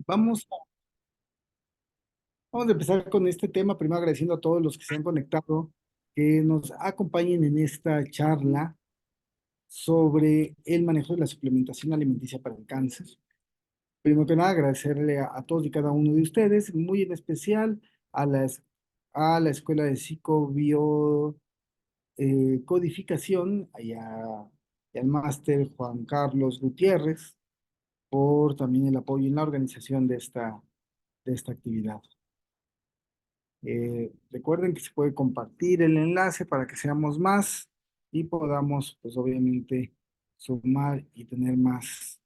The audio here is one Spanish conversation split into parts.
Vamos, vamos a empezar con este tema, primero agradeciendo a todos los que se han conectado, que nos acompañen en esta charla sobre el manejo de la suplementación alimenticia para el cáncer. Primero que nada, agradecerle a todos y cada uno de ustedes, muy en especial a a la Escuela de Psicobio Codificación y al máster Juan Carlos Gutiérrez por también el apoyo en la organización de de esta actividad. Recuerden que se puede compartir el enlace para que seamos más y podamos, pues obviamente, sumar y tener más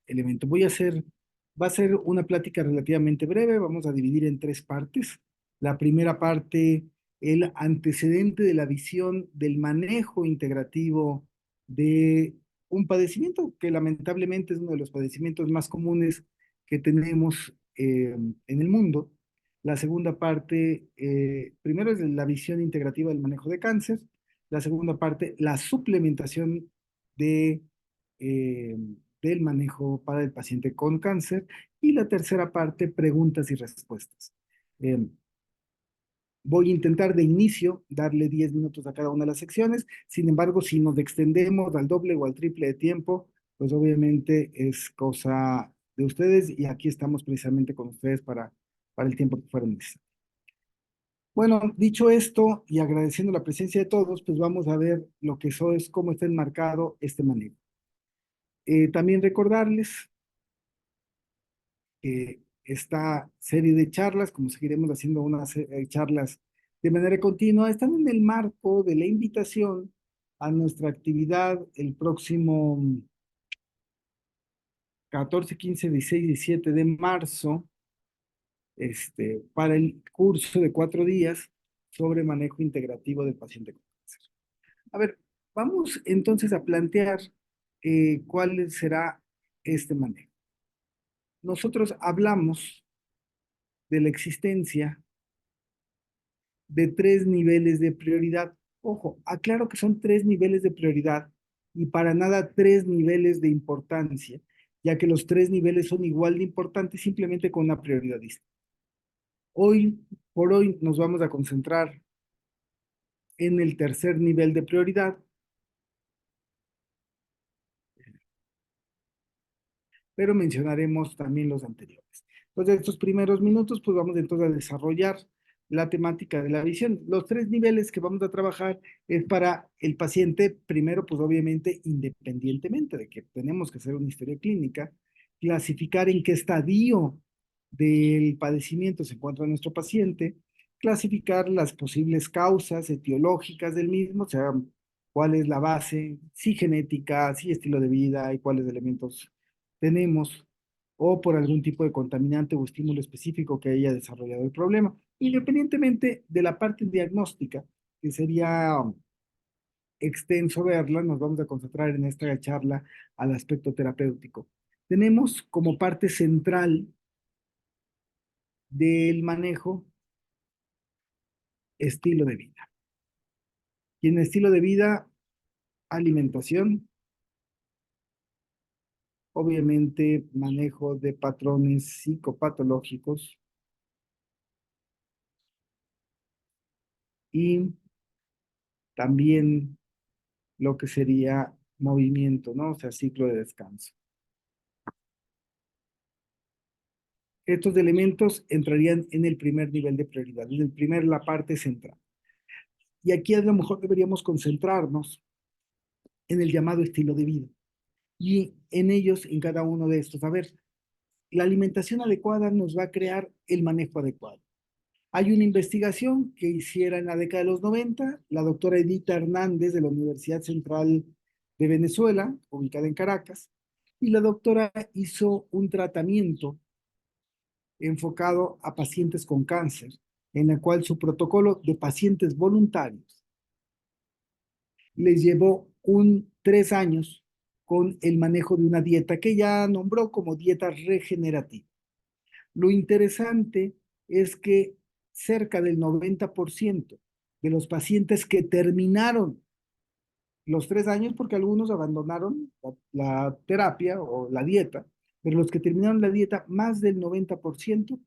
elementos. Va a ser una plática relativamente breve, vamos a dividir en tres partes. La primera parte, el antecedente de la visión del manejo integrativo de un padecimiento que lamentablemente es uno de los padecimientos más comunes que tenemos en el mundo. La segunda parte, primero es la visión integrativa del manejo de cáncer. La segunda parte, la suplementación de eh, del manejo para el paciente con cáncer. Y la tercera parte, preguntas y respuestas. Eh, Voy a intentar de inicio darle 10 minutos a cada una de las secciones. Sin embargo, si nos extendemos al doble o al triple de tiempo, pues obviamente es cosa de ustedes y aquí estamos precisamente con ustedes para el tiempo que fuera necesario. Bueno, dicho esto y agradeciendo la presencia de todos, pues vamos a ver lo que eso es, cómo está enmarcado este manejo. También recordarles que esta serie de charlas, como seguiremos haciendo unas charlas de manera continua, están en el marco de la invitación a nuestra actividad el próximo 14, 15, 16, 17 de marzo, para el curso de 4 días sobre manejo integrativo del paciente con cáncer. A ver, vamos entonces a plantear cuál será este manejo. Nosotros hablamos de la existencia de 3 niveles de prioridad. Ojo, aclaro que son 3 niveles de prioridad y para nada 3 niveles de importancia, ya que los 3 niveles son igual de importantes simplemente con una prioridad distinta. Hoy por hoy nos vamos a concentrar en el tercer nivel de prioridad, pero mencionaremos también los anteriores. Entonces, estos primeros minutos, pues vamos entonces a desarrollar la temática de la visión. Los 3 niveles que vamos a trabajar es para el paciente, primero, pues obviamente, independientemente de que tenemos que hacer una historia clínica, clasificar en qué estadio del padecimiento se encuentra nuestro paciente, clasificar las posibles causas etiológicas del mismo, o sea, cuál es la base, si genética, si estilo de vida y cuáles elementos tenemos, o por algún tipo de contaminante o estímulo específico que haya desarrollado el problema, independientemente de la parte diagnóstica, que sería extenso verla, nos vamos a concentrar en esta charla al aspecto terapéutico. Tenemos como parte central del manejo estilo de vida. Y en estilo de vida, alimentación, obviamente manejo de patrones psicopatológicos y también lo que sería movimiento, ¿no? O sea, ciclo de descanso. Estos elementos entrarían en el primer nivel de prioridad, en el primer, la parte central. Y aquí a lo mejor deberíamos concentrarnos en el llamado estilo de vida y en ellos, en cada uno de estos. A ver, la alimentación adecuada nos va a crear el manejo adecuado. Hay una investigación que hiciera en la década de los 90, la doctora Edita Hernández de la Universidad Central de Venezuela, ubicada en Caracas, y la doctora hizo un tratamiento enfocado a pacientes con cáncer, en el cual su protocolo de pacientes voluntarios les llevó 3 años con el manejo de una dieta que ella nombró como dieta regenerativa. Lo interesante es que cerca del 90% de los pacientes que terminaron los 3 años, porque algunos abandonaron la terapia o la dieta, pero los que terminaron la dieta, más del 90%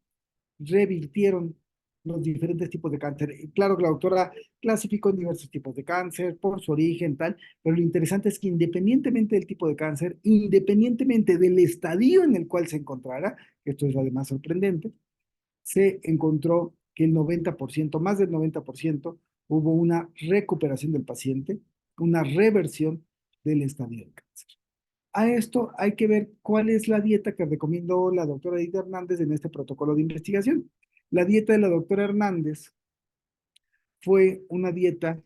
revirtieron los diferentes tipos de cáncer. Y claro que la doctora clasificó en diversos tipos de cáncer por su origen, tal, pero lo interesante es que independientemente del tipo de cáncer, independientemente del estadio en el cual se encontrara, que esto es además sorprendente, se encontró que el 90%, más del 90%, hubo una recuperación del paciente, una reversión del estadio del cáncer. A esto hay que ver cuál es la dieta que recomendó la doctora Edith Hernández en este protocolo de investigación. La dieta de la doctora Hernández fue una dieta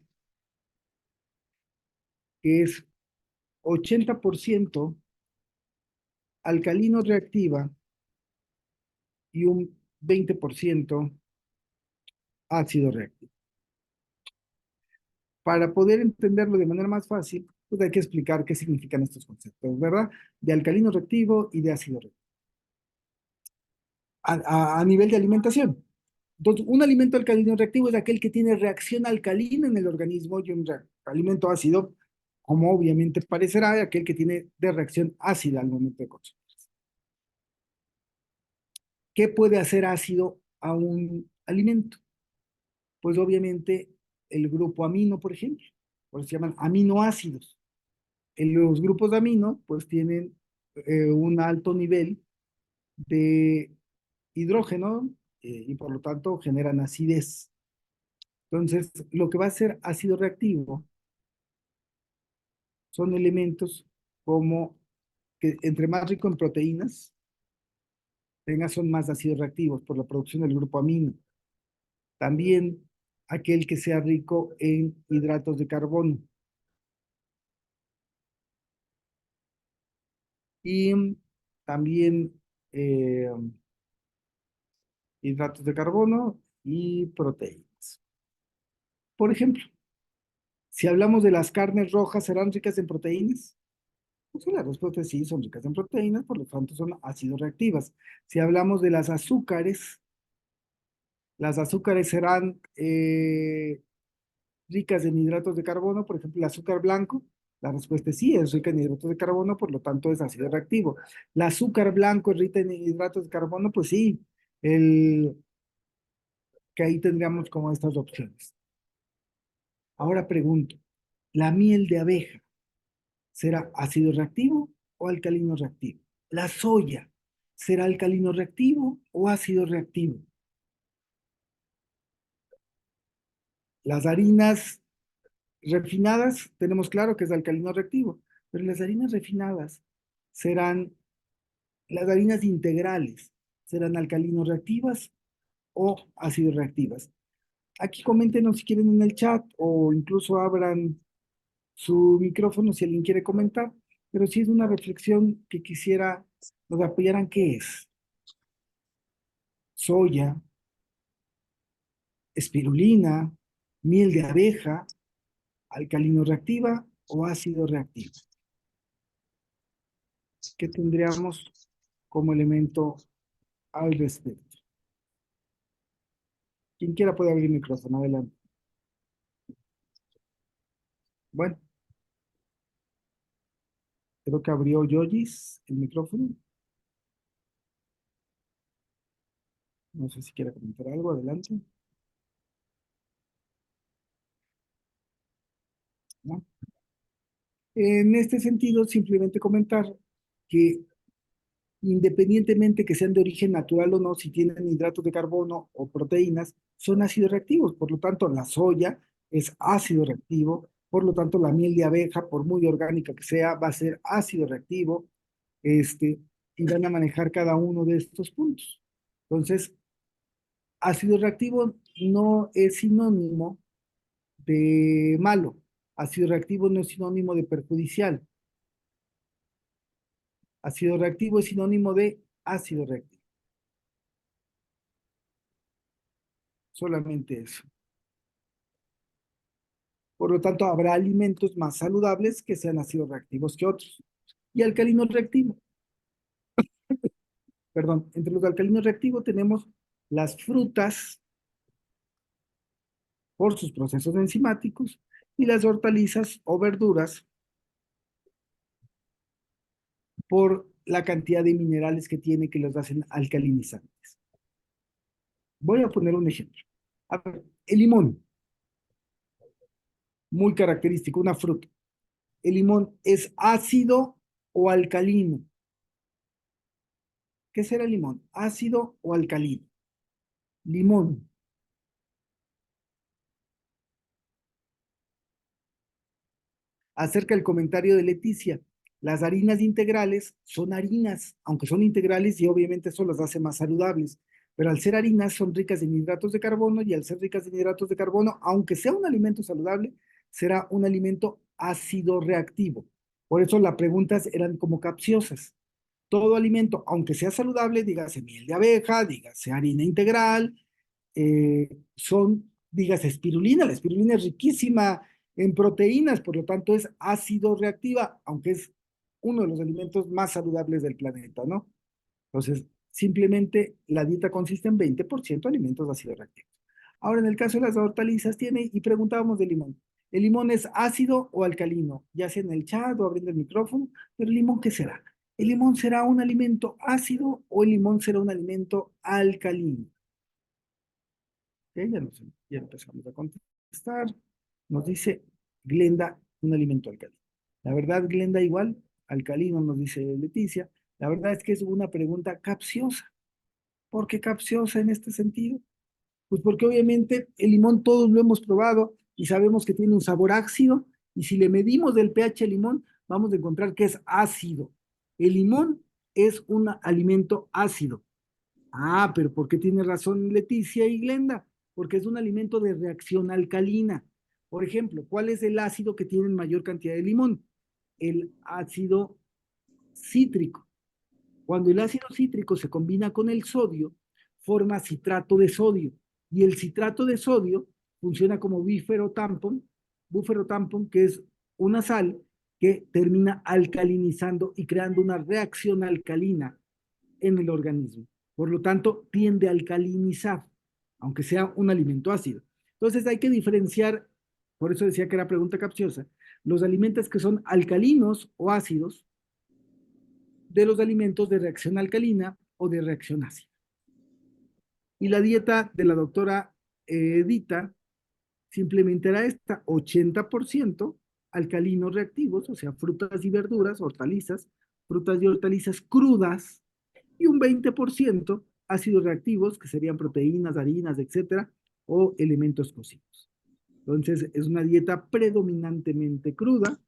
que es 80% alcalino reactiva y un 20% ácido reactivo. Para poder entenderlo de manera más fácil, pues hay que explicar qué significan estos conceptos, ¿verdad? De alcalino reactivo y de ácido reactivo. A nivel de alimentación. Entonces, un alimento alcalino reactivo es aquel que tiene reacción alcalina en el organismo y un alimento ácido, como obviamente parecerá, aquel que tiene de reacción ácida al momento de consumir. ¿Qué puede hacer ácido a un alimento? Pues obviamente el grupo amino, por ejemplo, por eso se llaman aminoácidos. En los grupos de amino, pues tienen un alto nivel de hidrógeno y por lo tanto generan acidez. Entonces, lo que va a ser ácido reactivo son elementos como que entre más rico en proteínas, tenga son más ácidos reactivos por la producción del grupo amino. También aquel que sea rico en hidratos de carbono. Y también eh, hidratos de carbono y proteínas. Por ejemplo, si hablamos de las carnes rojas, ¿serán ricas en proteínas? Pues la respuesta es sí, son ricas en proteínas, por lo tanto son ácidos reactivas. Si hablamos de las azúcares serán ricas en hidratos de carbono, por ejemplo, el azúcar blanco. La respuesta es sí, es rica en hidratos de carbono, por lo tanto es ácido reactivo. ¿El azúcar blanco es rica en hidratos de carbono? Pues sí, que ahí tendríamos como estas opciones. Ahora pregunto, ¿la miel de abeja será ácido reactivo o alcalino reactivo? ¿La soya será alcalino reactivo o ácido reactivo? Las harinas refinadas, tenemos claro que es alcalino reactivo, pero las harinas refinadas serán, las harinas integrales, serán alcalino reactivas o ácido reactivas. Aquí coméntenos si quieren en el chat o incluso abran su micrófono si alguien quiere comentar, pero sí es una reflexión que quisiera nos apoyaran. ¿Qué es? Soya, espirulina, miel de abeja, alcalino reactiva o ácido reactivo. ¿Qué tendríamos como elemento al respecto? Quien quiera puede abrir el micrófono, adelante. Bueno, creo que abrió Yoyis el micrófono. No sé si quiere comentar algo, adelante. ¿No? En este sentido, simplemente comentar que independientemente que sean de origen natural o no, si tienen hidratos de carbono o proteínas, son ácidos reactivos. Por lo tanto, la soya es ácido reactivo. Por lo tanto, la miel de abeja, por muy orgánica que sea, va a ser ácido reactivo. Y van a manejar cada uno de estos puntos. Entonces, ácido reactivo no es sinónimo de malo. Ácido reactivo no es sinónimo de perjudicial. Ácido reactivo es sinónimo de ácido reactivo. Solamente eso. Por lo tanto, habrá alimentos más saludables que sean ácidos reactivos que otros. Y alcalino reactivo. Perdón, entre los alcalinos reactivos tenemos las frutas por sus procesos enzimáticos y las hortalizas o verduras por la cantidad de minerales que tiene que los hacen alcalinizantes. Voy a poner un ejemplo. A ver, el limón, muy característico, una fruta. ¿El limón es ácido o alcalino? ¿Qué será el limón? ¿Ácido o alcalino? Limón. Acerca del comentario de Leticia, las harinas integrales son harinas, aunque son integrales y obviamente eso las hace más saludables, pero al ser harinas son ricas en hidratos de carbono y al ser ricas en hidratos de carbono, aunque sea un alimento saludable, será un alimento ácido reactivo. Por eso las preguntas eran como capciosas. Todo alimento, aunque sea saludable, dígase miel de abeja, dígase harina integral, dígase espirulina. La espirulina es riquísima en proteínas, por lo tanto es ácido reactiva, aunque es uno de los alimentos más saludables del planeta, ¿no? Entonces, simplemente la dieta consiste en 20% de alimentos ácido reactivos. Ahora, en el caso de las hortalizas, y preguntábamos del limón. ¿El limón es ácido o alcalino? Ya sea en el chat o abriendo el micrófono, pero ¿el limón qué será? ¿El limón será un alimento ácido o el limón será un alimento alcalino? Ya empezamos a contestar. Nos dice Glenda, un alimento alcalino. La verdad, Glenda, igual, alcalino, nos dice Leticia. La verdad es que es una pregunta capciosa. ¿Por qué capciosa en este sentido? Pues porque obviamente el limón todos lo hemos probado y sabemos que tiene un sabor ácido y si le medimos el pH al limón, vamos a encontrar que es ácido. El limón es un alimento ácido. Ah, pero ¿por qué tiene razón Leticia y Glenda? Porque es un alimento de reacción alcalina. Por ejemplo, ¿cuál es el ácido que tiene mayor cantidad de limón? El ácido cítrico. Cuando el ácido cítrico se combina con el sodio, forma citrato de sodio. Y el citrato de sodio funciona como búfero tampón, que es una sal que termina alcalinizando y creando una reacción alcalina en el organismo. Por lo tanto, tiende a alcalinizar, aunque sea un alimento ácido. Entonces hay que diferenciar, por eso decía que era pregunta capciosa, los alimentos que son alcalinos o ácidos de los alimentos de reacción alcalina o de reacción ácida. Y la dieta de la doctora Edita simplemente era esta: 80% alcalinos reactivos, o sea, frutas y verduras, hortalizas, frutas y hortalizas crudas, y un 20% ácidos reactivos, que serían proteínas, harinas, etcétera, o elementos cocidos. Entonces, es una dieta predominantemente cruda,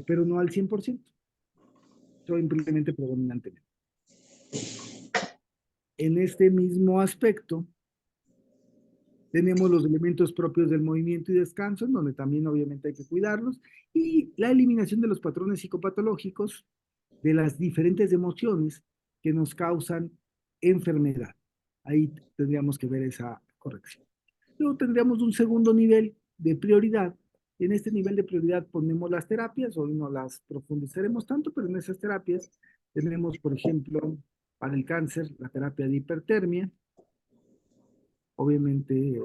pero no al 100%, simplemente predominantemente. En este mismo aspecto, tenemos los elementos propios del movimiento y descanso, en donde también obviamente hay que cuidarlos, y la eliminación de los patrones psicopatológicos de las diferentes emociones que nos causan enfermedad. Ahí tendríamos que ver esa corrección. Luego tendríamos un segundo nivel de prioridad. En este nivel de prioridad ponemos las terapias, hoy no las profundizaremos tanto, pero en esas terapias tenemos, por ejemplo, para el cáncer, la terapia de hipertermia, obviamente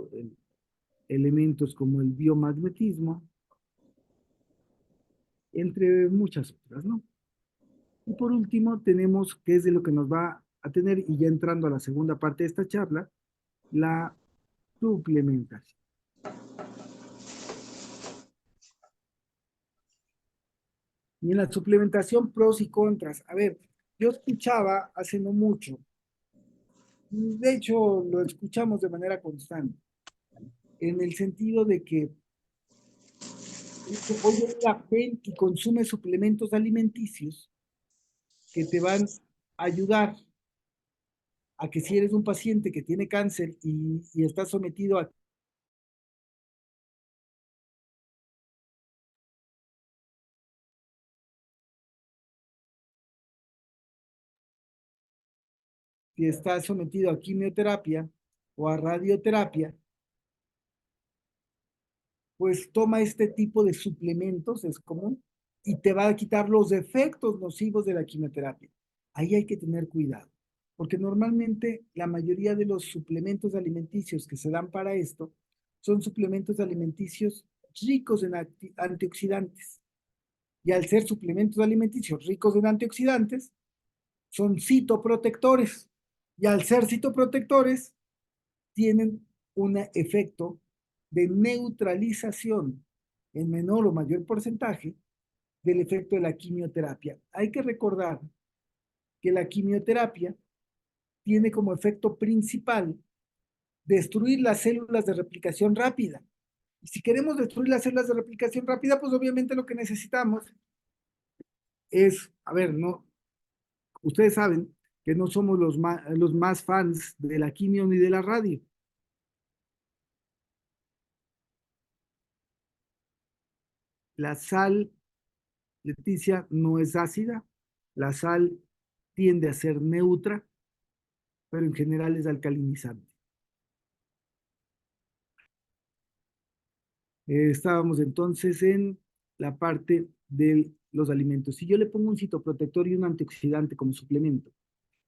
elementos como el biomagnetismo, entre muchas otras, ¿no? Y por último, tenemos, que es de lo que nos va a tener, y ya entrando a la segunda parte de esta charla, la suplementación. Y en la suplementación, pros y contras. A ver, yo escuchaba hace no mucho, de hecho lo escuchamos de manera constante, en el sentido de que hoy la gente que consume suplementos alimenticios que te van a ayudar a que si eres un paciente que tiene cáncer y está sometido a si está sometido a quimioterapia o a radioterapia, pues toma este tipo de suplementos, es común, y te va a quitar los efectos nocivos de la quimioterapia. Ahí hay que tener cuidado, porque normalmente la mayoría de los suplementos alimenticios que se dan para esto son suplementos alimenticios ricos en antioxidantes. Y al ser suplementos alimenticios ricos en antioxidantes, son citoprotectores. Y al ser citoprotectores, tienen un efecto de neutralización en menor o mayor porcentaje del efecto de la quimioterapia. Hay que recordar que la quimioterapia tiene como efecto principal destruir las células de replicación rápida. Y si queremos destruir las células de replicación rápida, pues obviamente lo que necesitamos es, a ver, no, ustedes saben que no somos los más fans de la quimio ni de la radio. La sal, Leticia, no es ácida. La sal tiende a ser neutra, pero en general es alcalinizante. Estábamos entonces en la parte de los alimentos. Si yo le pongo un citoprotector y un antioxidante como suplemento,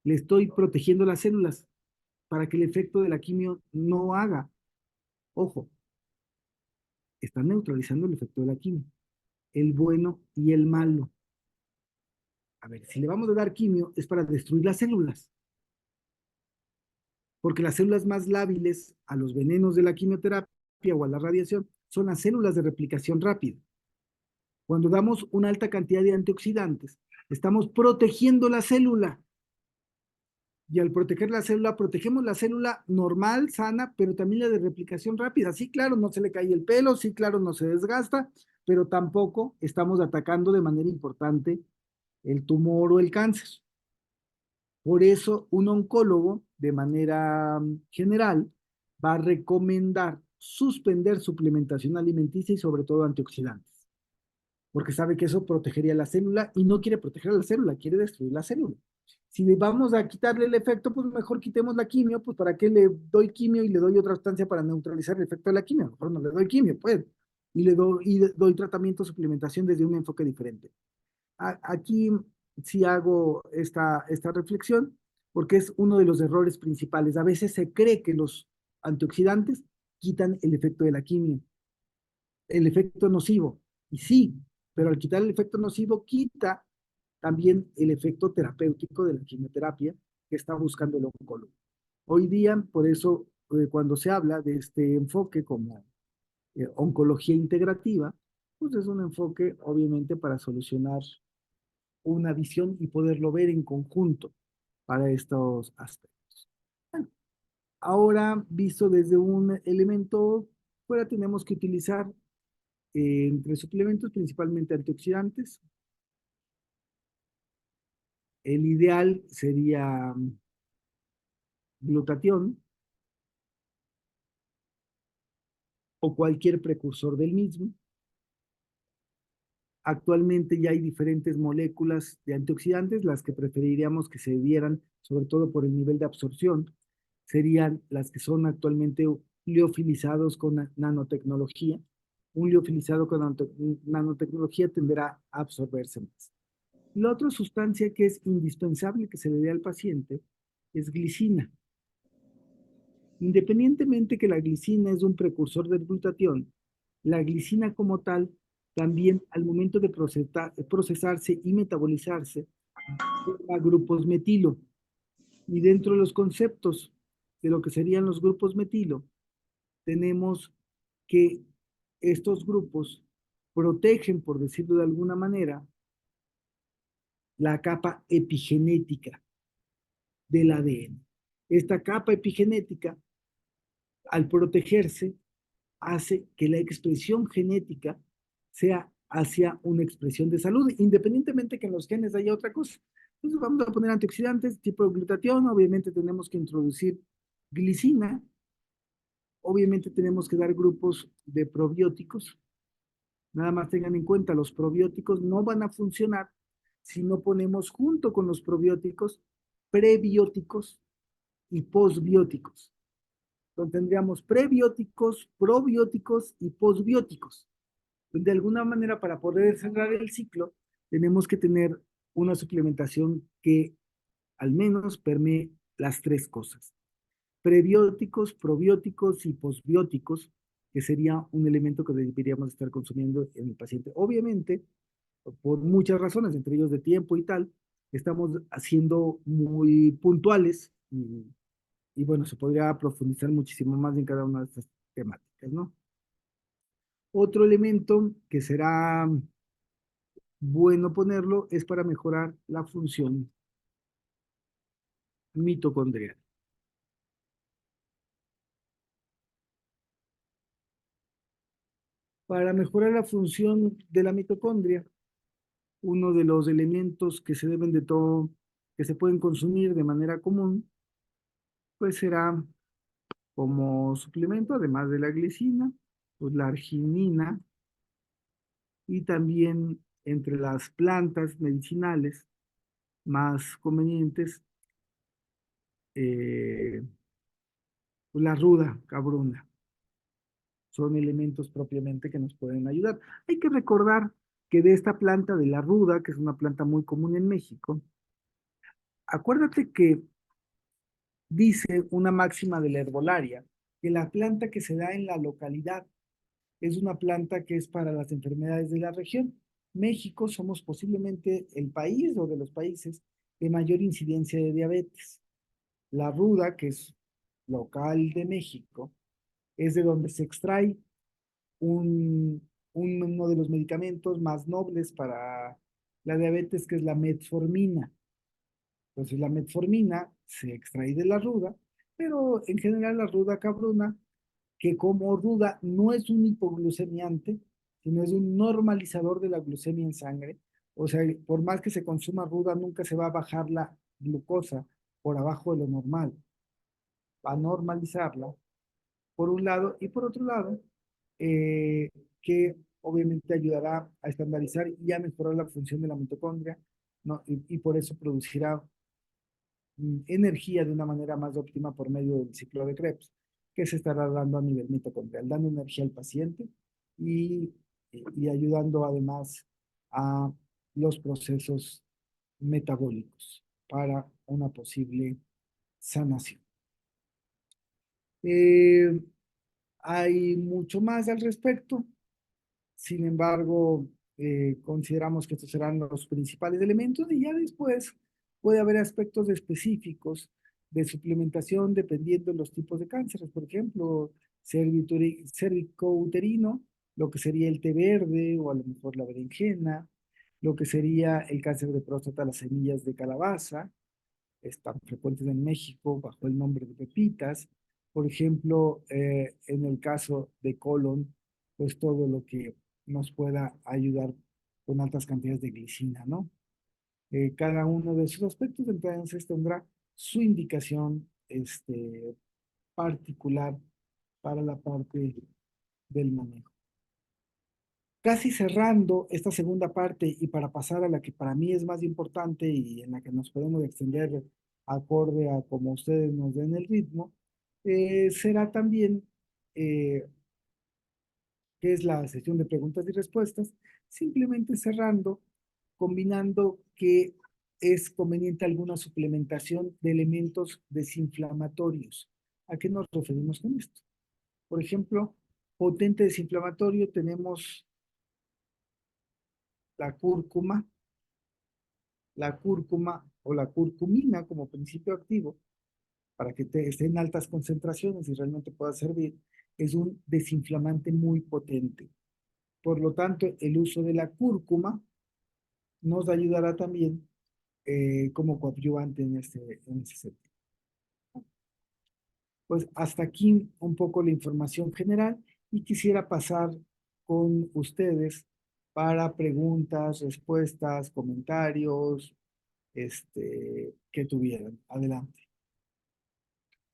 le estoy protegiendo las células para que el efecto de la quimio no haga. Ojo, está neutralizando el efecto de la quimio, el bueno y el malo. A ver, si le vamos a dar quimio es para destruir las células, porque las células más lábiles a los venenos de la quimioterapia o a la radiación son las células de replicación rápida. Cuando damos una alta cantidad de antioxidantes, estamos protegiendo la célula. Y al proteger la célula, protegemos la célula normal, sana, pero también la de replicación rápida. Sí, claro, no se le cae el pelo, sí, claro, no se desgasta, pero tampoco estamos atacando de manera importante el tumor o el cáncer. Por eso, un oncólogo, de manera general, va a recomendar suspender suplementación alimenticia y sobre todo antioxidantes, porque sabe que eso protegería la célula y no quiere proteger a la célula, quiere destruir la célula. Si vamos a quitarle el efecto, pues mejor quitemos la quimio, pues ¿para qué le doy quimio y le doy otra sustancia para neutralizar el efecto de la quimio? Mejor no le doy quimio, pues, y doy tratamiento, suplementación desde un enfoque diferente. Aquí sí hago esta reflexión porque es uno de los errores principales. A veces se cree que los antioxidantes quitan el efecto de la quimio, el efecto nocivo. Y sí, pero al quitar el efecto nocivo, quita también el efecto terapéutico de la quimioterapia que está buscando el oncólogo. Hoy día, por eso, cuando se habla de este enfoque como oncología integrativa, pues es un enfoque obviamente para solucionar una visión y poderlo ver en conjunto para estos aspectos. Bueno, ahora, visto desde un elemento fuera, tenemos que utilizar entre suplementos principalmente antioxidantes. El ideal sería glutatión o cualquier precursor del mismo. Actualmente ya hay diferentes moléculas de antioxidantes, las que preferiríamos que se dieran, sobre todo por el nivel de absorción, serían las que son actualmente liofilizados con nanotecnología. Un liofilizado con nanotecnología tenderá a absorberse más. La otra sustancia que es indispensable que se le dé al paciente es glicina. Independientemente que la glicina es un precursor del glutatión, la glicina como tal también al momento de procesarse y metabolizarse forma grupos metilo. Y dentro de los conceptos de lo que serían los grupos metilo, tenemos que estos grupos protegen, por decirlo de alguna manera, la capa epigenética del ADN. Esta capa epigenética, al protegerse, hace que la expresión genética sea hacia una expresión de salud, independientemente que en los genes haya otra cosa. Entonces vamos a poner antioxidantes tipo de glutatión, obviamente tenemos que introducir glicina, obviamente tenemos que dar grupos de probióticos. Nada más tengan en cuenta, los probióticos no van a funcionar si no ponemos junto con los probióticos prebióticos y posbióticos. Entonces tendríamos prebióticos, probióticos y posbióticos. De alguna manera, para poder cerrar el ciclo, tenemos que tener una suplementación que al menos permee las tres cosas: prebióticos, probióticos y posbióticos, que sería un elemento que deberíamos estar consumiendo en el paciente. Obviamente, por muchas razones, entre ellos de tiempo y tal, estamos siendo muy puntuales y bueno, se podría profundizar muchísimo más en cada una de estas temáticas, ¿no? Otro elemento que será bueno ponerlo es para mejorar la función mitocondrial. Para mejorar la función de la mitocondria, uno de los elementos que se deben de todo, que se pueden consumir de manera común, pues será como suplemento, además de la glicina, pues la arginina y también entre las plantas medicinales más convenientes, eh, pues la ruda cabruna. Son elementos propiamente que nos pueden ayudar. Hay que recordar que de esta planta de la ruda, que es una planta muy común en México, acuérdate que dice una máxima de la herbolaria, que la planta que se da en la localidad es una planta que es para las enfermedades de la región. México somos posiblemente el país o de los países de mayor incidencia de diabetes. La ruda, que es local de México, es de donde se extrae uno de los medicamentos más nobles para la diabetes, que es la metformina. Entonces, la metformina se extrae de la ruda, pero en general la ruda cabrona, que como ruda no es un hipoglucemiante, sino es un normalizador de la glucemia en sangre. O sea, por más que se consuma ruda, nunca se va a bajar la glucosa por abajo de lo normal. Va a normalizarla, por un lado, y por otro lado, eh, que obviamente ayudará a estandarizar y a mejorar la función de la mitocondria, ¿no? Y por eso producirá energía de una manera más óptima por medio del ciclo de Krebs, que se estará dando a nivel mitocondrial, dando energía al paciente y, y ayudando además a los procesos metabólicos para una posible sanación. Eh, Hay mucho más al respecto. Sin embargo, consideramos que estos serán los principales elementos y ya después puede haber aspectos específicos de suplementación dependiendo de los tipos de cánceres. Por ejemplo, cervicouterino, lo que sería el té verde o a lo mejor la berenjena, lo que sería el cáncer de próstata, las semillas de calabaza, están frecuentes en México bajo el nombre de pepitas. Por ejemplo, en el caso de colon, pues todo lo que nos pueda ayudar con altas cantidades de glicina, ¿no? Cada uno de esos aspectos entonces tendrá su indicación particular para la parte del manejo. Casi cerrando esta segunda parte y para pasar a la que para mí es más importante y en la que nos podemos extender acorde a como ustedes nos den el ritmo, será también, eh, que es la sesión de preguntas y respuestas, simplemente cerrando, combinando que es conveniente alguna suplementación de elementos desinflamatorios. ¿A qué nos referimos con esto? Por ejemplo, potente desinflamatorio tenemos la cúrcuma, o la curcumina como principio activo, para que esté en altas concentraciones y realmente pueda servir, es un desinflamante muy potente. Por lo tanto, el uso de la cúrcuma nos ayudará también como coadyuvante en ese sentido. Pues hasta aquí un poco la información general y quisiera pasar con ustedes para preguntas, respuestas, comentarios, que tuvieran. Adelante.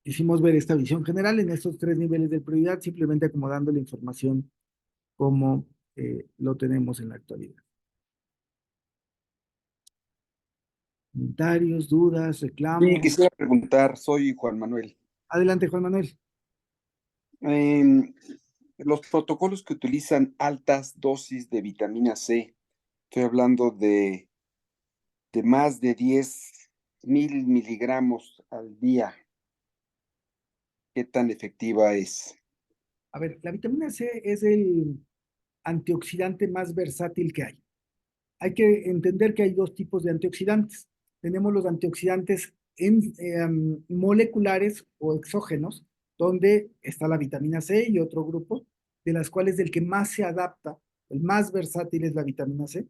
Quisimos ver esta visión general en estos tres niveles de prioridad, simplemente acomodando la información como lo tenemos en la actualidad. Comentarios, dudas, Sí, reclamos. quisiera preguntar, soy Juan Manuel. Adelante, Juan Manuel. Em, los protocolos que utilizan altas dosis de vitamina C, estoy hablando de más de 10.000 miligramos al día, ¿qué tan efectiva es? A ver, la vitamina C es el antioxidante más versátil que hay. hay que entender que hay dos tipos de antioxidantes. Tenemos los antioxidantes moleculares o exógenos, donde está la vitamina C y otro grupo, de las cuales el que más se adapta, el más versátil es la vitamina C.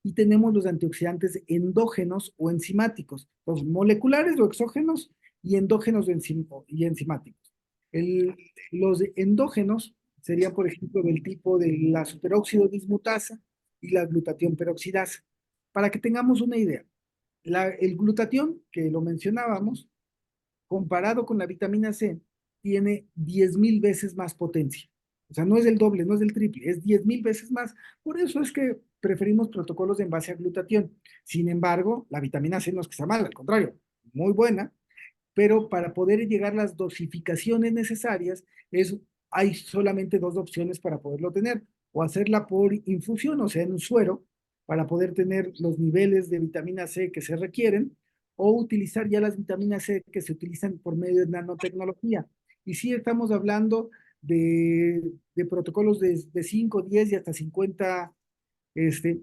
Y tenemos los antioxidantes endógenos o enzimáticos, los moleculares o exógenos y endógenos y enzimáticos. Los endógenos serían, por ejemplo, del tipo de la superóxido dismutasa y la glutatión peroxidasa. Para que tengamos una idea, el glutatión, que lo mencionábamos, comparado con la vitamina C, tiene 10.000 veces más potencia. O sea, no es el doble, no es el triple, es 10.000 veces más. Por eso es que preferimos protocolos en base a glutatión. Sin embargo, la vitamina C no es que sea mala, al contrario, muy buena, pero para poder llegar a las dosificaciones necesarias, hay solamente dos opciones para poderlo tener, o hacerla por infusión, o sea, en un suero, para poder tener los niveles de vitamina C que se requieren, o utilizar ya las vitaminas C que se utilizan por medio de nanotecnología. Y sí estamos hablando de protocolos de 5, 10 y hasta 50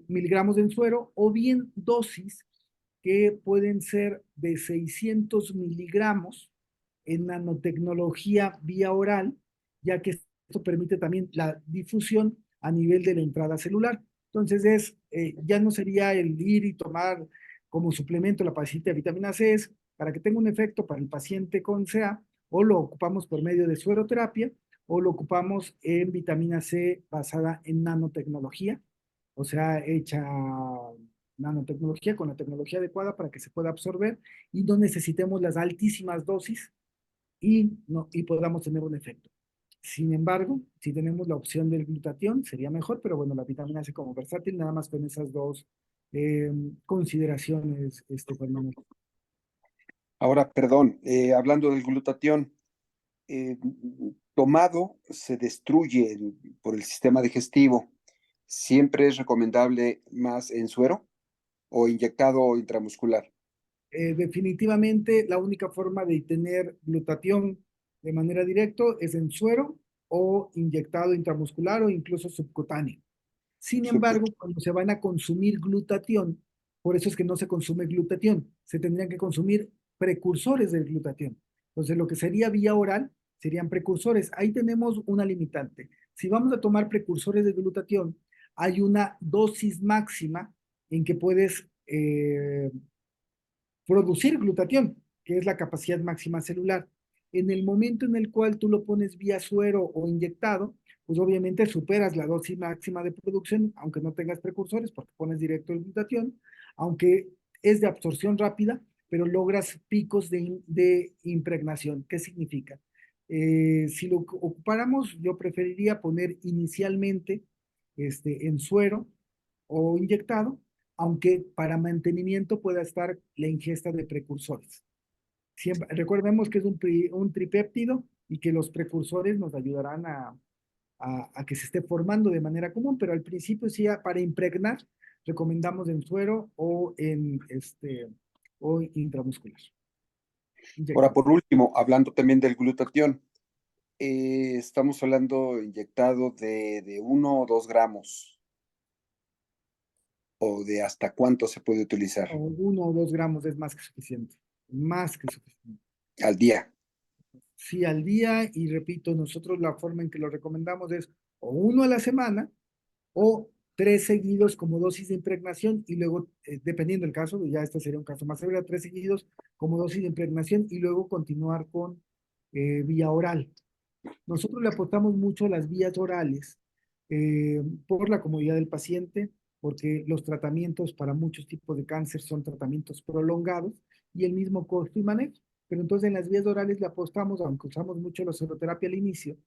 miligramos en suero, o bien dosis que pueden ser de 600 miligramos en nanotecnología vía oral, ya que esto permite también la difusión a nivel de la entrada celular. Entonces ya no sería el ir y tomar como suplemento la pasita de vitamina C, es para que tenga un efecto para el paciente con CA, o lo ocupamos por medio de sueroterapia, o lo ocupamos en vitamina C basada en nanotecnología, o sea, hecha nanotecnología con la tecnología adecuada para que se pueda absorber y no necesitemos las altísimas dosis y podamos tener un efecto. Sin embargo, si tenemos la opción del glutatión, sería mejor, pero bueno, la vitamina C como versátil, nada más con esas dos consideraciones, Fernando. Ahora, perdón, hablando del glutatión, eh, tomado se destruye por el sistema digestivo. ¿Siempre es recomendable más en suero o inyectado intramuscular? Definitivamente la única forma de tener glutatión de manera directa es en suero o inyectado intramuscular o incluso subcutáneo. Sin Subcut- embargo, cuando se van a consumir glutatión, por eso es que no se consume glutatión, se tendrían que consumir precursores del glutatión. Entonces, lo que sería vía oral serían precursores. Ahí tenemos una limitante. Si vamos a tomar precursores de glutatión, hay una dosis máxima en que puedes producir glutatión, que es la capacidad máxima celular. En el momento en el cual tú lo pones vía suero o inyectado, pues obviamente superas la dosis máxima de producción, aunque no tengas precursores, porque pones directo el glutatión, aunque es de absorción rápida, pero logras picos de impregnación. ¿Qué significa? Si lo ocupáramos, yo preferiría poner inicialmente en suero o inyectado, aunque para mantenimiento pueda estar la ingesta de precursores. Siempre, recordemos que es un tripéptido y que los precursores nos ayudarán a que se esté formando de manera común, pero al principio sí, para impregnar, recomendamos en suero o intramuscular, Ahora, inyectado. por último, hablando también del glutatión, estamos hablando inyectado de 1 o 2 gramos o de hasta cuánto se puede utilizar O 1 o 2 gramos es más que suficiente, más que suficiente. al día. Sí, al día, y repito, nosotros la forma en que lo recomendamos es o uno a la semana o 3 seguidos como dosis de impregnación y luego, dependiendo del caso, ya este sería un caso más severo, 3 seguidos como dosis de impregnación y luego continuar con vía oral. Nosotros le apostamos mucho a las vías orales por la comodidad del paciente, porque los tratamientos para muchos tipos de cáncer son tratamientos prolongados y el mismo costo y manejo. Pero entonces en las vías orales le apostamos, aunque usamos mucho la soloterapia al inicio,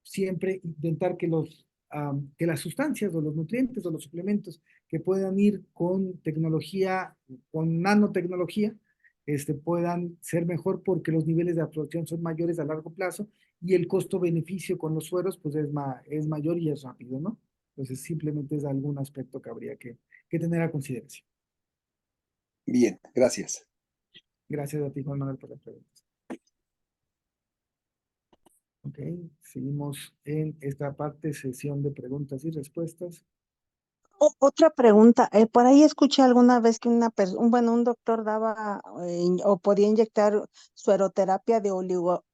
siempre intentar que las sustancias o los nutrientes o los suplementos que puedan ir con tecnología, con nanotecnología, puedan ser mejor porque los niveles de absorción son mayores a largo plazo y el costo-beneficio con los sueros pues es mayor y es rápido, ¿no? Entonces simplemente es algún aspecto que habría que tener a consideración. Bien, gracias. Gracias a ti, Juan Manuel, por las preguntas. Ok, seguimos en esta parte, sesión de preguntas y respuestas. Otra pregunta, por ahí escuché alguna vez que bueno, un doctor daba o podía inyectar sueroterapia de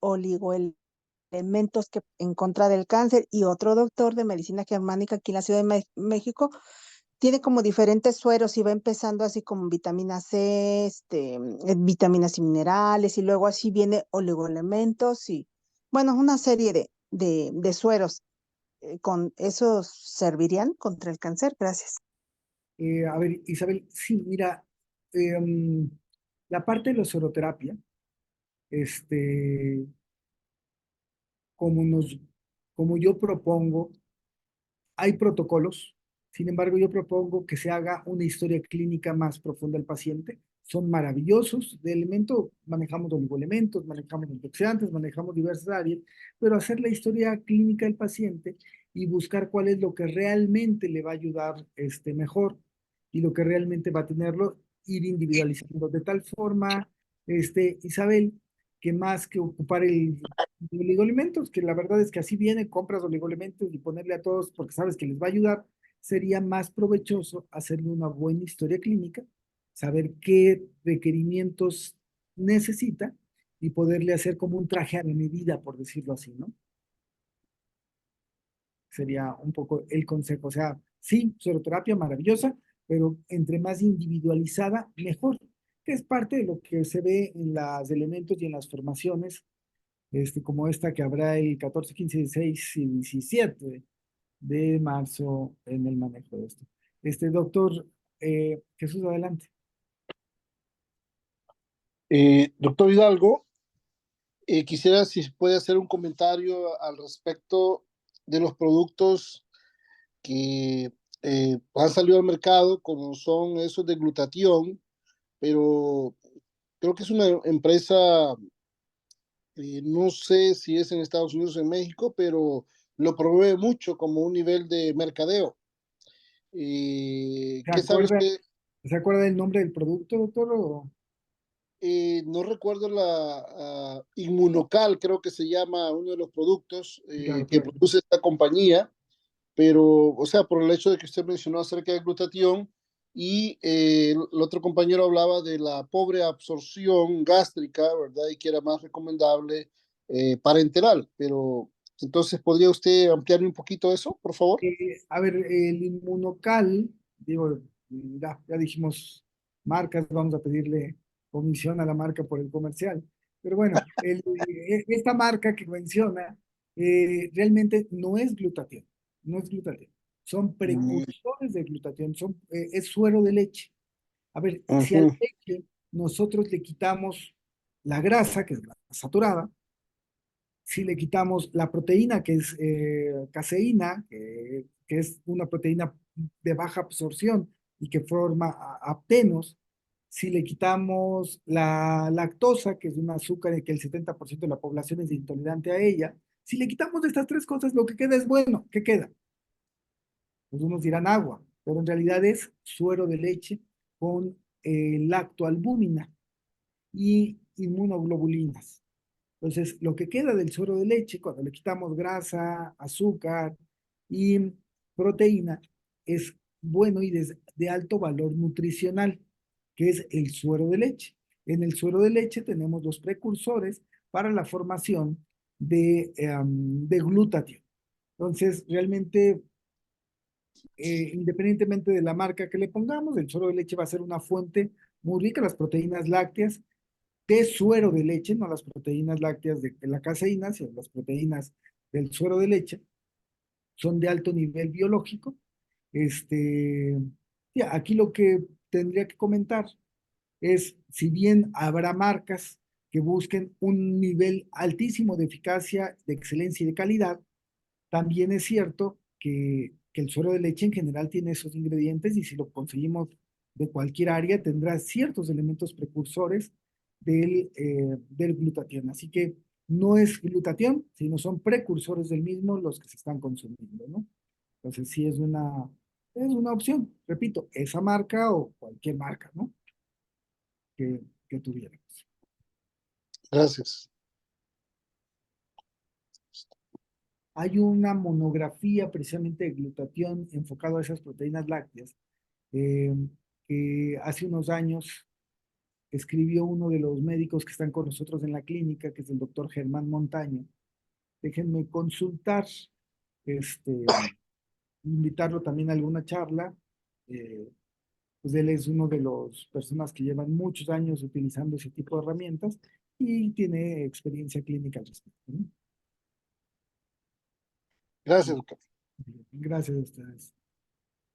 oligoelementos que en contra del cáncer, y otro doctor de medicina germánica aquí en la Ciudad de México tiene como diferentes sueros y va empezando así como vitamina C, vitaminas y minerales, y luego así viene oligoelementos y bueno, una serie de sueros. ¿Con esos servirían contra el cáncer? Gracias. A ver, Isabel, sí, mira, em, la parte de la soroterapia, este, como nos, como yo propongo, hay protocolos. Sin embargo, yo propongo que se haga una historia clínica más profunda del paciente. Son maravillosos. De elemento, manejamos oligoelementos, manejamos antioxidantes, manejamos diversas áreas, pero hacer la historia clínica del paciente y buscar cuál es lo que realmente le va a ayudar mejor y lo que realmente va a tenerlo, ir individualizando de tal forma, Isabel, que más que ocupar el oligoelementos, que la verdad es que así viene, compras oligoelementos y ponerle a todos porque sabes que les va a ayudar, sería más provechoso hacerle una buena historia clínica, saber qué requerimientos necesita y poderle hacer como un traje a la medida, por decirlo así, ¿no? Sería un poco el consejo. O sea, sí, soroterapia maravillosa, pero entre más individualizada, mejor, que es parte de lo que se ve en los elementos y en las formaciones como esta que habrá el 14, 15, 16 y 17 de marzo en el manejo de esto. Doctor Jesús, adelante. Doctor Hidalgo, quisiera si se puede hacer un comentario al respecto de los productos que han salido al mercado, como son esos de glutatión, pero creo que es una empresa, no sé si es en Estados Unidos o en México, pero lo promueve mucho como un nivel de mercadeo. ¿Se ¿Qué sabe acuerda, usted? ¿Se acuerda del nombre del producto, doctor? No recuerdo Inmunocal, creo que se llama uno de los productos Claro, que claro. produce esta compañía, pero, o sea, por el hecho de que usted mencionó acerca de glutatión y el otro compañero hablaba de la pobre absorción gástrica, ¿verdad? Y que era más recomendable parenteral, pero entonces, ¿podría usted ampliar un poquito eso, por favor? A ver, el Inmunocal, digo, ya dijimos marcas, vamos a pedirle comisión a la marca por el comercial. Pero bueno, esta marca que menciona realmente no es glutatión, no es glutatión. Son Mm, precursores de glutatión, es suero de leche. A ver, si a la ujú, leche nosotros le quitamos la grasa, que es grasa saturada, si le quitamos la proteína, que es caseína, que es una proteína de baja absorción y que forma aptenos, si le quitamos la lactosa, que es un azúcar y que el 70% de la población es intolerante a ella, si le quitamos estas tres cosas, lo que queda es bueno. ¿Qué queda? Pues unos dirán agua, pero en realidad es suero de leche con lactoalbúmina y inmunoglobulinas. Entonces, lo que queda del suero de leche, cuando le quitamos grasa, azúcar y proteína, es bueno y de alto valor nutricional, que es el suero de leche. En el suero de leche tenemos los precursores para la formación de glutatión. Entonces, realmente, independientemente de la marca que le pongamos, el suero de leche va a ser una fuente muy rica, las proteínas lácteas de suero de leche, no las proteínas lácteas de la caseína, sino las proteínas del suero de leche, son de alto nivel biológico. Ya, aquí lo que tendría que comentar es, si bien habrá marcas que busquen un nivel altísimo de eficacia, de excelencia y de calidad, también es cierto que el suero de leche en general tiene esos ingredientes y si lo conseguimos de cualquier área tendrá ciertos elementos precursores del glutatión. Así que no es glutatión, sino son precursores del mismo los que se están consumiendo, ¿no? Entonces sí es una opción, repito, esa marca o cualquier marca, ¿no? Que tuviéramos. gracias. hay una monografía precisamente de glutatión enfocado a esas proteínas lácteas, eh, que hace unos años escribió uno de los médicos que están con nosotros en la clínica, que es el doctor Germán Montaño. Déjenme consultar, invitarlo también a alguna charla. eh, pues él es uno de las personas que llevan muchos años utilizando ese tipo de herramientas y tiene experiencia clínica al respecto, ¿no? Gracias, doctor. Gracias a ustedes.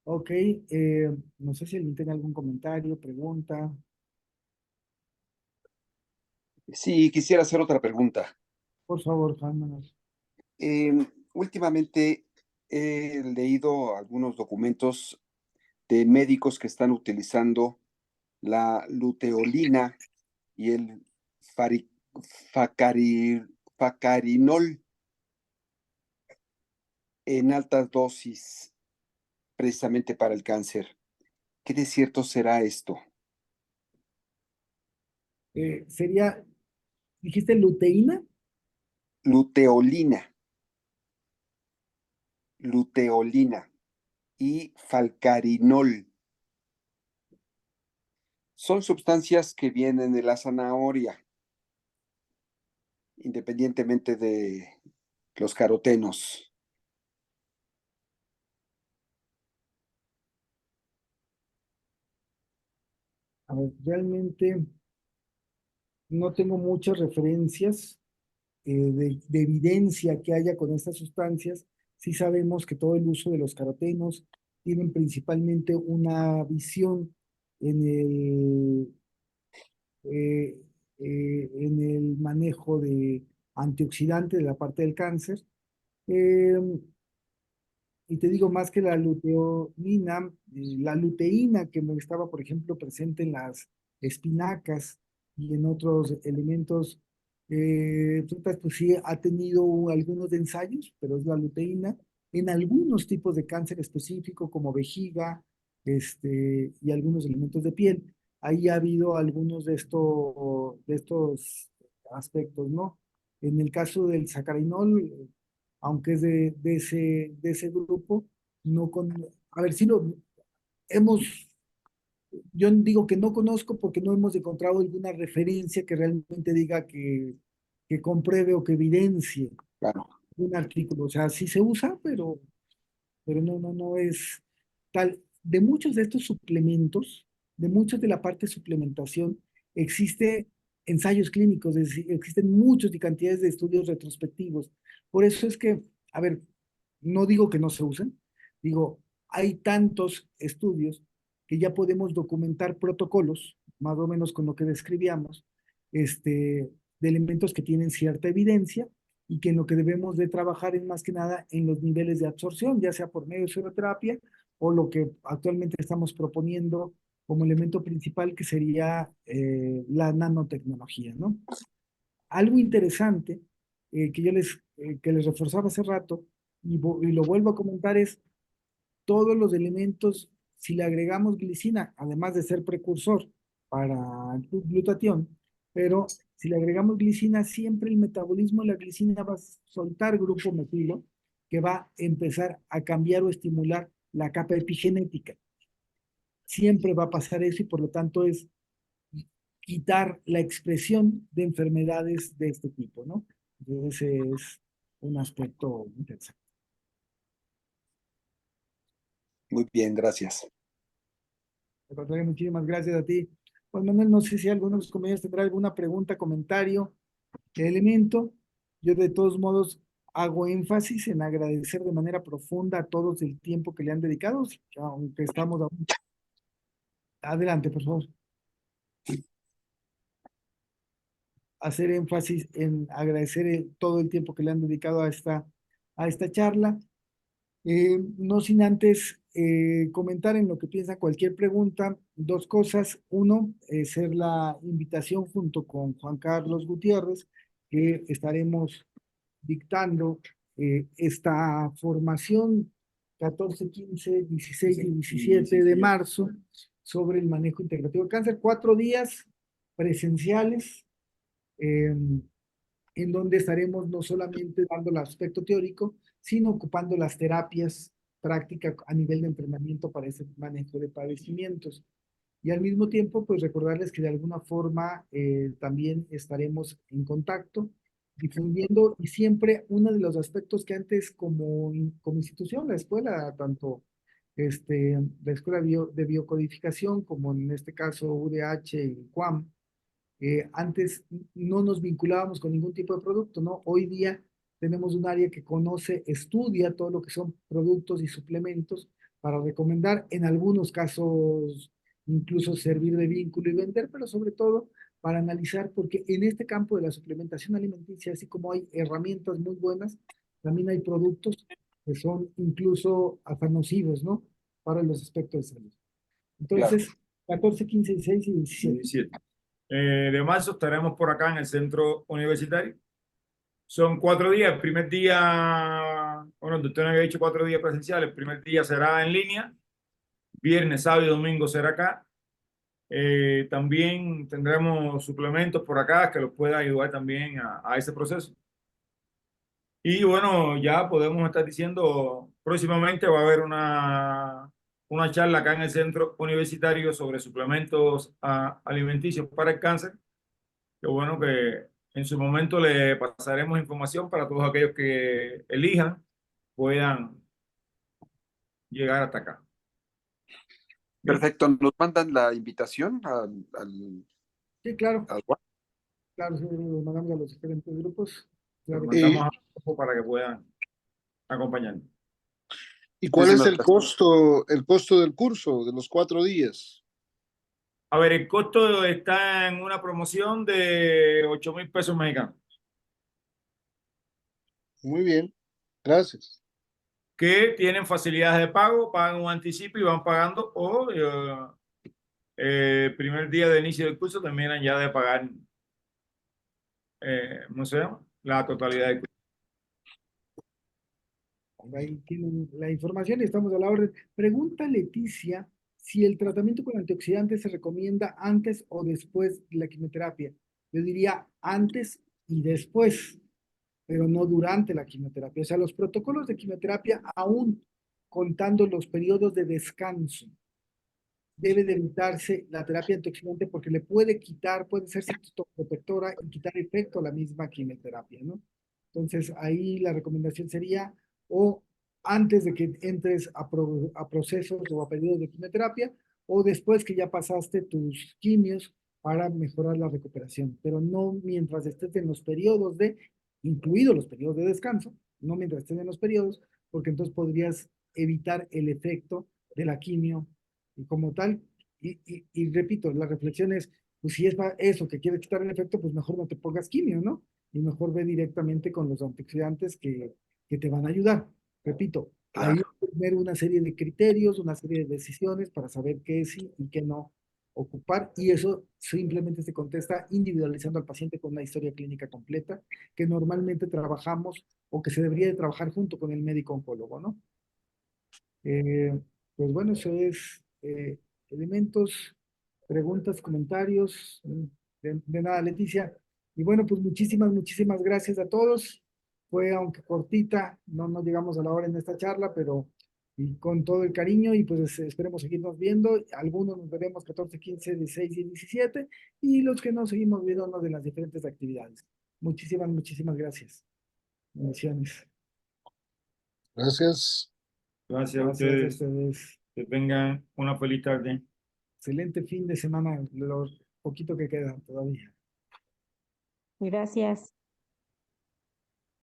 Ok, no sé si alguien tiene algún comentario, pregunta. Sí, quisiera hacer otra pregunta. Por favor, Juan Manuel. Últimamente he leído algunos documentos de médicos que están utilizando la luteolina y el fari- facarinol en altas dosis precisamente para el cáncer. ¿Qué de cierto será esto? Sería, dijiste luteína. Luteolina, luteolina y falcarinol. Son sustancias que vienen de la zanahoria, independientemente de los carotenos. A ver, realmente no tengo muchas referencias de evidencia que haya con estas sustancias. Sí sabemos que todo el uso de los carotenos tienen principalmente una visión en eh, en el manejo de antioxidante de la parte del cáncer. Eh, y te digo más que la luteolina, la luteína que me estaba, por ejemplo, presente en las espinacas y en otros elementos frutas, pues sí ha tenido algunos ensayos, pero es la luteína en algunos tipos de cáncer específico como vejiga, y algunos elementos de piel. Ahí ha habido algunos de estos aspectos, ¿no? En el caso del sacarinol, aunque es de ese grupo, no con, a ver si lo hemos, yo digo que no conozco porque no hemos encontrado alguna referencia que realmente diga que compruebe o que evidencie Claro, un artículo. O sea, sí se usa, pero no es tal. De muchos de estos suplementos, de muchos de la parte de suplementación, existe ensayos clínicos, es decir, existen muchos y cantidades de estudios retrospectivos. Por eso es que, a ver, no digo que no se usen, digo, hay tantos estudios que ya podemos documentar protocolos, más o menos con lo que describíamos, de elementos que tienen cierta evidencia y que en lo que debemos de trabajar es más que nada en los niveles de absorción, ya sea por medio de fisioterapia o lo que actualmente estamos proponiendo como elemento principal, que sería la nanotecnología, ¿no? Algo interesante que les reforzaba hace rato y lo vuelvo a comentar es todos los elementos, si le agregamos glicina, además de ser precursor para el glutatión, pero si le agregamos glicina, siempre el metabolismo de la glicina va a soltar grupo metilo, que va a empezar a cambiar o estimular la capa epigenética. Siempre va a pasar eso y por lo tanto es quitar la expresión de enfermedades de este tipo, ¿no? Entonces ese es un aspecto interesante. muy bien, gracias. Al contrario, muchísimas gracias a ti. Juan Manuel, no sé si alguno de los compañeros tendrá alguna pregunta, comentario, elemento. Yo de todos modos hago énfasis en agradecer de manera profunda a todos el tiempo que le han dedicado, aunque estamos adelante, por favor. Hacer énfasis en agradecer todo el tiempo que le han dedicado a esta charla. No sin antes comentar en lo que piensa cualquier pregunta, dos cosas. Uno, ser la invitación junto con Juan Carlos Gutiérrez, que estaremos dictando esta formación 14, 15, 16 y 17 de marzo sobre el manejo integrativo del cáncer. 4 días presenciales. en donde estaremos no solamente dando el aspecto teórico, sino ocupando las terapias prácticas a nivel de entrenamiento para ese manejo de padecimientos. Y al mismo tiempo, pues recordarles que de alguna forma también estaremos en contacto, difundiendo, y siempre uno de los aspectos que antes como institución, la escuela, tanto la escuela de biocodificación como en este caso UDH y CUAM, antes no nos vinculábamos con ningún tipo de producto, ¿no? Hoy día tenemos un área que conoce, estudia todo lo que son productos y suplementos para recomendar, en algunos casos incluso servir de vínculo y vender, pero sobre todo para analizar, porque en este campo de la suplementación alimenticia, así como hay herramientas muy buenas, también hay productos que son incluso hasta nocivos, ¿no? Para los aspectos de salud. Claro. Entonces, 14, 15, 16 y 17. 17. De marzo estaremos por acá en el centro universitario. Son 4 días. El primer día, bueno, el doctor me había dicho 4 días presenciales. El primer día será en línea. Viernes, sábado y domingo será acá. También tendremos suplementos por acá que los puedan ayudar también a ese proceso. Y bueno, ya podemos estar diciendo, próximamente va a haber una charla acá en el centro universitario sobre suplementos alimenticios para el cáncer. Qué bueno que en su momento le pasaremos información para todos aquellos que elijan puedan llegar hasta acá. Perfecto. ¿Nos mandan la invitación Sí, claro. al Claro, sí, lo mandamos a los diferentes grupos. Los Claro. mandamos a grupo para que puedan acompañarnos. ¿Y cuál Desde es nuestra- el costo del curso de los 4 días? A ver, el costo está en una promoción de 8,000 pesos mexicanos, Muy bien, gracias. que tienen facilidades de pago, pagan un anticipo y van pagando, o el primer día de inicio del curso terminan ya de pagar, no sé, la totalidad del curso. Ahí tienen la información y estamos a la orden. Pregunta Leticia si el tratamiento con antioxidantes se recomienda antes o después de la quimioterapia. Yo diría antes y después, pero no durante la quimioterapia. O sea, los protocolos de quimioterapia, aún contando los periodos de descanso, debe de evitarse la terapia antioxidante porque le puede quitar, puede ser citoprotectora y quitar efecto a la misma quimioterapia, ¿no? Entonces, ahí la recomendación sería o antes de que entres a procesos o a periodos de quimioterapia o después que ya pasaste tus quimios para mejorar la recuperación, pero no mientras estés en los periodos incluidos los periodos de descanso, no mientras estés en los periodos, porque entonces podrías evitar el efecto de la quimio y como tal. Y repito, la reflexión es, pues si es eso que quieres quitar el efecto, pues mejor no te pongas quimio, ¿no? Y mejor ve directamente con los antioxidantes que te van a ayudar. Repito, ahí Claro. tener una serie de criterios, una serie de decisiones para saber qué sí y qué no ocupar, y eso simplemente se contesta individualizando al paciente con una historia clínica completa, que normalmente trabajamos o que se debería de trabajar junto con el médico oncólogo, ¿no? Pues bueno, eso es elementos, preguntas, comentarios. De nada, Leticia. Y bueno, pues muchísimas gracias a todos. Fue, aunque cortita, no llegamos a la hora en esta charla, pero y con todo el cariño y pues esperemos seguirnos viendo. Algunos nos veremos 14, 15, 16 y 17 y los que no seguimos viendo de las diferentes actividades. Muchísimas gracias. Bendiciones. Gracias. Gracias a Gracias a ustedes. ustedes. Que tengan una feliz tarde. Excelente fin de semana, lo poquito que queda todavía. Gracias.